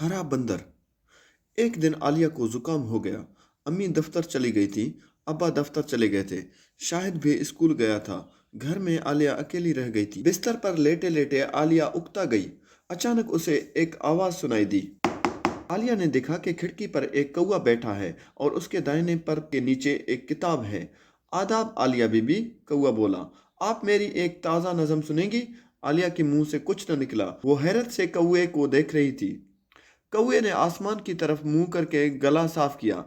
हरा बंदर। एक दिन आलिया को जुकाम हो गया। अम्मी दफ्तर चली गई थी। अब्बा दफ्तर चले गए थे। शाहिद भी स्कूल गया था। घर में आलिया अकेली रह गई थी। बिस्तर पर लेटे लेटे आलिया उकता गई। अचानक उसे एक आवाज सुनाई दी। आलिया ने देखा कि खिड़की पर एक कौवा बैठा है और उसके दाहिने पर के नीचे एक किताब है। आदाब आलिया बीबी, कौवा बोला। आप मेरी एक ताज़ा नज़म सुनेंगी? आलिया के मुंह से कुछ न निकला। वो हैरत से कौवे को देख रही थी। कौवे ने आसमान की तरफ मुंह करके गला साफ किया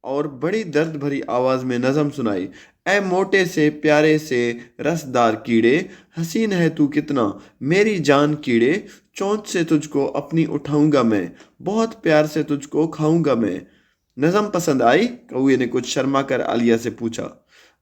और बड़ी दर्द भरी आवाज में नज़म सुनाई। ऐ मोटे से प्यारे से रसदार कीड़े, हसीन है तू कितना मेरी जान कीड़े, चोंच से तुझको अपनी उठाऊंगा मैं, बहुत प्यार से तुझको खाऊंगा मैं। नज़म पसंद आई? कौए ने कुछ शर्मा कर आलिया से पूछा।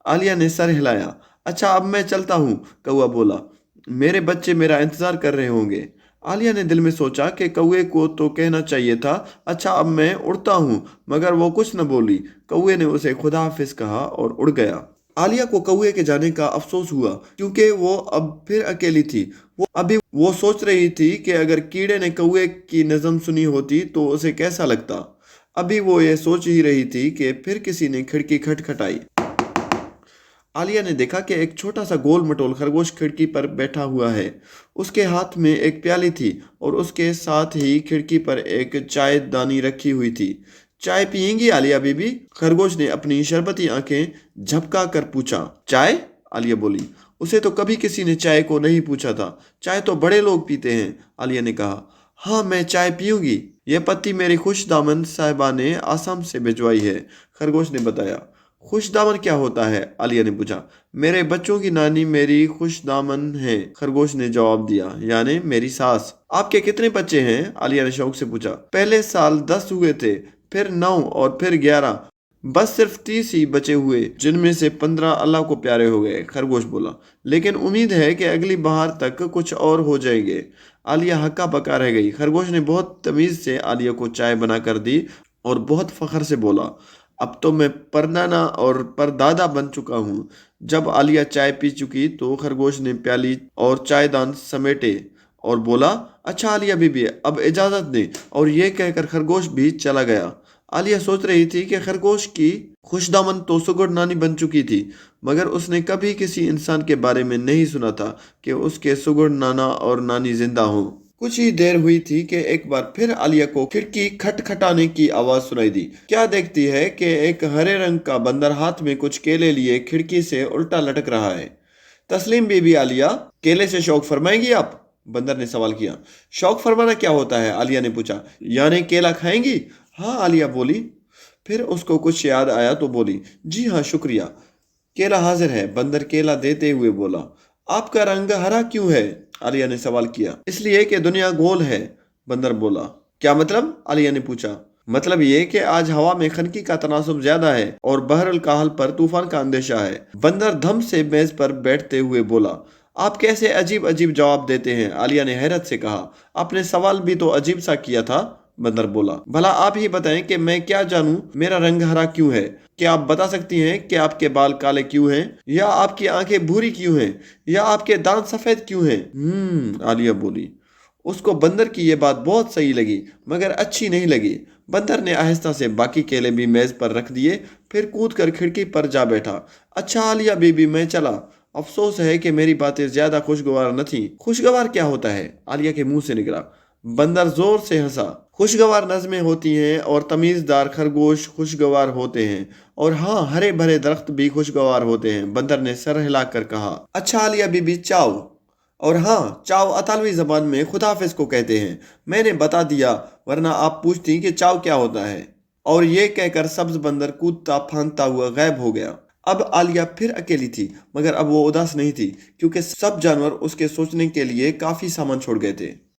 आलिया ने सर हिलाया। अच्छा, अब मैं चलता हूँ, कौआ बोला। मेरे बच्चे मेरा इंतजार कर रहे होंगे। आलिया ने दिल में सोचा कि कौए को तो कहना चाहिए था, अच्छा अब मैं उड़ता हूँ, मगर वो कुछ न बोली। कौए ने उसे खुदा हाफिज कहा और उड़ गया। आलिया को कौए के जाने का अफसोस हुआ, क्योंकि वो अब फिर अकेली थी। वो सोच रही थी कि अगर कीड़े ने कौए की नज़म सुनी होती तो उसे कैसा लगता। अभी वो ये सोच ही रही थी कि फिर किसी ने खिड़की खटखटाई। आलिया ने देखा कि एक छोटा सा गोल मटोल खरगोश खिड़की पर बैठा हुआ है। उसके हाथ में एक प्याली थी और उसके साथ ही खिड़की पर एक चाय दानी रखी हुई थी। चाय पियेंगी आलिया बीबी? खरगोश ने अपनी शरबती आंखें झपका कर पूछा। चाय? आलिया बोली। उसे तो कभी किसी ने चाय को नहीं पूछा था। चाय तो बड़े लोग पीते हैं, आलिया ने कहा। हाँ, मैं चाय पीऊंगी। यह पत्ती मेरी खुश दामन साहिबा ने आसाम से भिजवाई है, खरगोश ने बताया। खुश दामन क्या होता है? आलिया ने पूछा। मेरे बच्चों की नानी मेरी खुश दामन है, खरगोश ने जवाब दिया, यानी मेरी सास। आपके कितने बच्चे हैं? आलिया ने शौक से पूछा। पहले साल 10 हुए थे, फिर 9 और फिर 11। बस सिर्फ 30 ही बचे हुए, जिनमें से 15 अल्लाह को प्यारे हो गए, खरगोश बोला। लेकिन उम्मीद है कि अगली बहार तक कुछ और हो जाएंगे। आलिया हक्का बक्का रह गई। खरगोश ने बहुत तमीज से आलिया को चाय बना कर दी और बहुत फख्र से बोला, अब तो मैं परनाना और परदादा बन चुका हूँ। जब आलिया चाय पी चुकी तो खरगोश ने प्याली और चायदान समेटे और बोला, अच्छा आलिया बीबी, अब इजाज़त दें। और ये कहकर खरगोश भी चला गया। आलिया सोच रही थी कि खरगोश की खुशदामन तो सुगड़ नानी बन चुकी थी, मगर उसने कभी किसी इंसान के बारे में नहीं सुना था कि उसके सुगड़ नाना और नानी जिंदा हों। कुछ ही देर हुई थी कि एक बार फिर आलिया को खिड़की खटखटाने की आवाज सुनाई दी। क्या देखती है कि एक हरे रंग का बंदर हाथ में कुछ केले लिए खिड़की से उल्टा लटक रहा है। तस्लीम बीबी, आलिया, केले से शौक फरमाएंगी आप? बंदर ने सवाल किया। शौक फरमाना क्या होता है? आलिया ने पूछा। यानी केला खाएंगी? हाँ, आलिया बोली। फिर उसको कुछ याद आया तो बोली, जी हाँ, शुक्रिया, केला हाजिर है, बंदर केला देते हुए बोला। आपका रंग हरा क्यों है? आलिया ने सवाल किया। इसलिए कि दुनिया गोल है, बंदर बोला। क्या मतलब? आलिया ने पूछा। मतलब ये कि आज हवा में खनकी का तनासुब ज्यादा है और बहरल काहल पर तूफान का अंदेशा है, बंदर धम से मेज पर बैठते हुए बोला। आप कैसे अजीब अजीब जवाब देते हैं? आलिया ने हैरत से कहा। आपने सवाल भी तो अजीब सा किया था, बंदर बोला। भला आप ही बताएं कि मैं क्या जानूं मेरा रंग हरा क्यों है? क्या आप बता सकती हैं कि आपके बाल काले क्यों हैं, या आपकी आंखें भूरी क्यों हैं, या आपके दांत सफेद क्यों हैं? आलिया बोली। उसको बंदर की यह बात बहुत सही लगी, मगर अच्छी नहीं लगी। बंदर ने आहिस्ता से बाकी केले भी मेज पर रख दिए, फिर कूद कर खिड़की पर जा बैठा। अच्छा आलिया बीबी, मैं चला। अफसोस है कि मेरी बातें ज्यादा खुशगवार न थीं। खुशगवार क्या होता है? आलिया के मुंह से निकला। बंदर जोर से हंसा। खुशगवार नज़में होती हैं और तमीज़दार खरगोश खुशगवार होते हैं, और हाँ, हरे भरे दरख्त भी खुशगवार होते हैं, बंदर ने सर हिलाकर कहा। अच्छा आलिया बीबी, चाव? और हाँ, चाव अतालवी जबान में खुदाफिज को कहते हैं। मैंने बता दिया, वरना आप पूछती कि चाव क्या होता है। और ये कहकर सब्ज बंदर कूदता फांदता हुआ गायब हो गया। अब आलिया फिर अकेली थी, मगर अब वो उदास नहीं थी, क्योंकि सब जानवर उसके सोचने के लिए काफी सामान छोड़ गए थे।